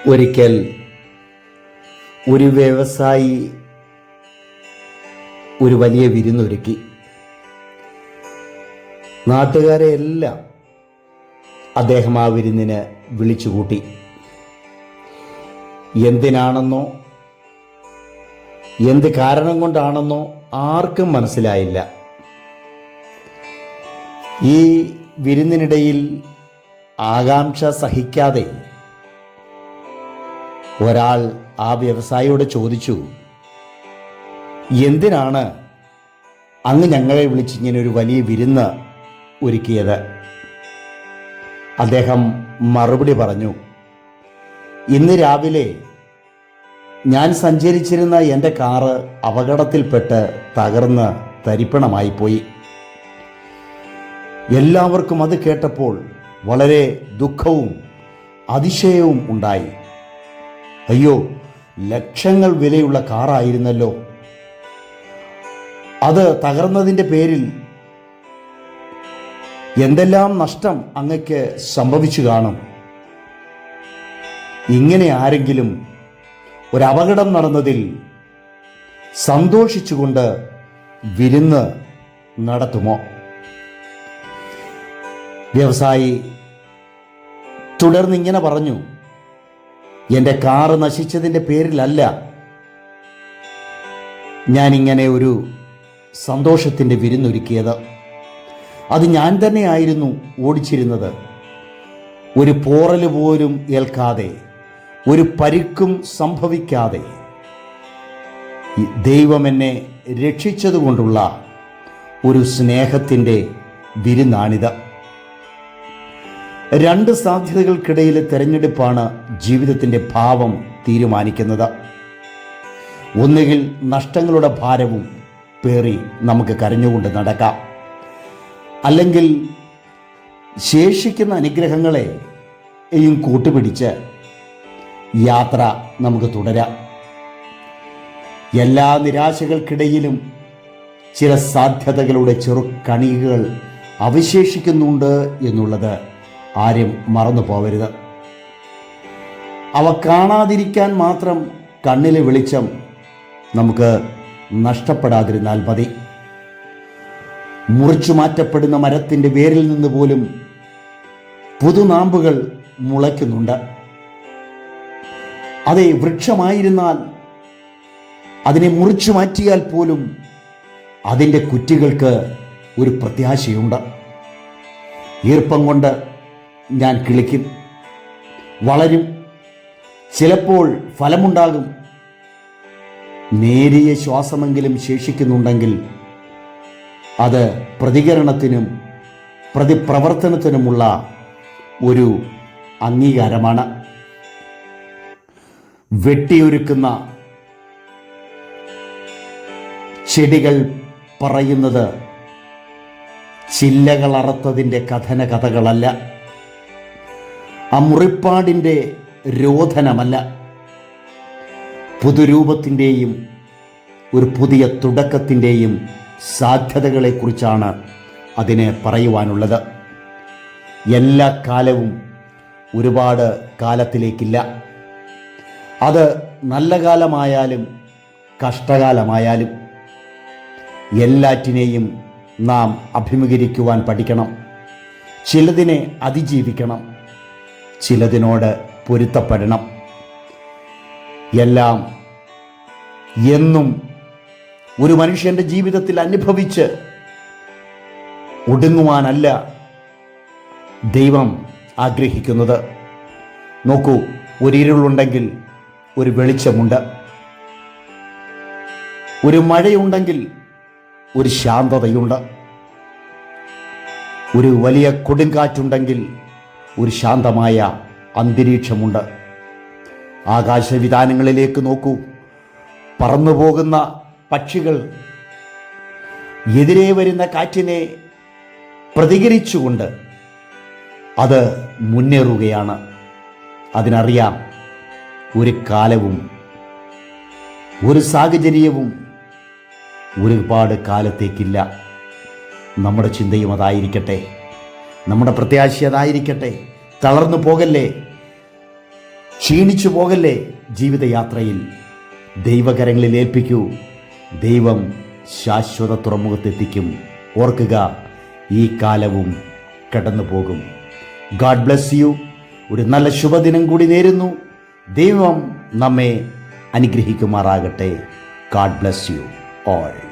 ഒരിക്കൽ ഒരു വ്യവസായി ഒരു വലിയ വിരുന്നൊരുക്കി. നാട്ടുകാരെ എല്ലാം അദ്ദേഹം ആ വിരുന്നിന് വിളിച്ചുകൂട്ടി. എന്തിനാണെന്നോ എന്ത് കാരണം കൊണ്ടാണെന്നോ ആർക്കും മനസ്സിലായില്ല. ഈ വിരുന്നിനിടയിൽ ആകാംക്ഷ സഹിക്കാതെ ഒരാൾ ആ വ്യവസായിയോട് ചോദിച്ചു, എന്തിനാണ് അങ്ങ് ഞങ്ങളെ വിളിച്ചിങ്ങനെ ഒരു വലിയ വിരുന്ന് ഒരുക്കിയത്? അദ്ദേഹം മറുപടി പറഞ്ഞു, ഇന്ന് രാവിലെ ഞാൻ സഞ്ചരിച്ചിരുന്ന എൻ്റെ കാറ് അപകടത്തിൽപ്പെട്ട് തകർന്ന് തരിപ്പണമായിപ്പോയി. എല്ലാവർക്കും അത് കേട്ടപ്പോൾ വളരെ ദുഃഖവും അതിശയവും ഉണ്ടായി. അയ്യോ, ലക്ഷങ്ങൾ വിലയുള്ള കാറായിരുന്നല്ലോ. അത് തകർന്നതിൻ്റെ പേരിൽ എന്തെല്ലാം നഷ്ടം അങ്ങക്ക് സംഭവിച്ചു കാണും. ഇങ്ങനെ ആരെങ്കിലും ഒരപകടം നടന്നതിൽ സന്തോഷിച്ചുകൊണ്ട് വിരുന്ന് നടത്തുമോ? വ്യവസായി തുടർന്നിങ്ങനെ പറഞ്ഞു, എൻ്റെ കാറ് നശിച്ചതിൻ്റെ പേരിലല്ല ഞാനിങ്ങനെ ഒരു സന്തോഷത്തിൻ്റെ വിരുന്നൊരുക്കിയത്. അത് ഞാൻ തന്നെയായിരുന്നു ഓടിച്ചിരുന്നത്. ഒരു പോറൽ പോലും ഏൽക്കാതെ, ഒരു പരിക്കും സംഭവിക്കാതെ ദൈവം എന്നെ രക്ഷിച്ചതുകൊണ്ടുള്ള ഒരു സ്നേഹത്തിൻ്റെ വിരുന്നാണിത്. രണ്ട് സാധ്യതകൾക്കിടയിലെ തെരഞ്ഞെടുപ്പാണ് ജീവിതത്തിൻ്റെ ഭാവം തീരുമാനിക്കുന്നത്. ഒന്നുകിൽ നഷ്ടങ്ങളുടെ ഭാരവും പേറി നമുക്ക് കരഞ്ഞുകൊണ്ട് നടക്കാം, അല്ലെങ്കിൽ ശേഷിക്കുന്ന അനുഗ്രഹങ്ങളെയും കൂട്ടുപിടിച്ച് യാത്ര നമുക്ക് തുടരാം. എല്ലാ നിരാശകൾക്കിടയിലും ചില സാധ്യതകളുടെ ചെറുകണികകൾ അവശേഷിക്കുന്നുണ്ട് എന്നുള്ളത് ആരും മറന്നു പോകരുത്. അവ കാണാതിരിക്കാൻ മാത്രം കണ്ണിലെ വെളിച്ചം നമുക്ക് നഷ്ടപ്പെടാതിരുന്നാൽ മതി. മുറിച്ചു മാറ്റപ്പെടുന്ന മരത്തിൻ്റെ വേരിൽ നിന്ന് പോലും പുതുനാമ്പുകൾ മുളയ്ക്കുന്നുണ്ട്. അതേ വൃക്ഷമായിരുന്നാൽ അതിനെ മുറിച്ചു മാറ്റിയാൽ പോലും അതിൻ്റെ കുറ്റികൾക്ക് ഒരു പ്രത്യാശയുണ്ട്. ഈർപ്പം കൊണ്ട് ഞാൻ കിളിക്കും, വളരും, ചിലപ്പോൾ ഫലമുണ്ടാകും. നേരിയ ശ്വാസമെങ്കിലും ശേഷിക്കുന്നുണ്ടെങ്കിൽ അത് പ്രതികരണത്തിനും പ്രതിപ്രവർത്തനത്തിനുമുള്ള ഒരു അംഗീകാരമാണ്. വെട്ടിയൊരുക്കുന്ന ചെടികൾ പറയുന്നത് ചില്ലകളറുത്തതിൻ്റെ കഥനകഥകളല്ല, ആ മുറിപ്പാടിൻ്റെ രോധനമല്ല. പുതുരൂപത്തിൻ്റെയും ഒരു പുതിയ തുടക്കത്തിൻ്റെയും സാധ്യതകളെക്കുറിച്ചാണ് അതിന് പറയുവാനുള്ളത്. എല്ലാ കാലവും ഒരുപാട് കാലത്തിലേക്കില്ല. അത് നല്ല കാലമായാലും കഷ്ടകാലമായാലും എല്ലാറ്റിനെയും നാം അഭിമുഖീകരിക്കുവാൻ പഠിക്കണം. ചിലതിനെ അതിജീവിക്കണം, ചിലതിനോട് പൊരുത്തപ്പെടണം. എല്ലാം എന്നും ഒരു മനുഷ്യൻ്റെ ജീവിതത്തിൽ അനുഭവിച്ച് ഒടുങ്ങുവാനല്ല ദൈവം ആഗ്രഹിക്കുന്നത്. നോക്കൂ, ഒരു ഇരുളുണ്ടെങ്കിൽ ഒരു വെളിച്ചമുണ്ട്. ഒരു മഴയുണ്ടെങ്കിൽ ഒരു ശാന്തതയുണ്ട്. ഒരു വലിയ കൊടുങ്കാറ്റുണ്ടെങ്കിൽ ഒരു ശാന്തമായ അന്തരീക്ഷമുണ്ട്. ആകാശവിതാനങ്ങളിലേക്ക് നോക്കൂ, പറന്നു പോകുന്ന പക്ഷികൾ എതിരെ വരുന്ന കാറ്റിനെ പ്രതികരിച്ചുകൊണ്ട് അത് മുന്നേറുകയാണ്. അതിനറിയാം, ഒരു കാലവും ഒരു സാഹചര്യവും ഒരുപാട് കാലത്തേക്കില്ല. നമ്മുടെ ചിന്തയും അതായിരിക്കട്ടെ, നമ്മുടെ പ്രത്യാശ അതായിരിക്കട്ടെ. തളർന്നു പോകല്ലേ. ക്ഷീണിച്ചു പോകല്ലേ ജീവിതയാത്രയിൽ. ദൈവകരങ്ങളിൽ ഏൽപ്പിക്കൂ. ദൈവം ശാശ്വത തുറമുഖത്തെത്തിക്കും. ഓർക്കുക, ഈ കാലവും കടന്നു പോകും. God bless you. ഒരു നല്ല ശുഭദിനം കൂടി നേരുന്നു. ദൈവം നമ്മെ അനുഗ്രഹിക്കുമാറാകട്ടെ. God bless you all.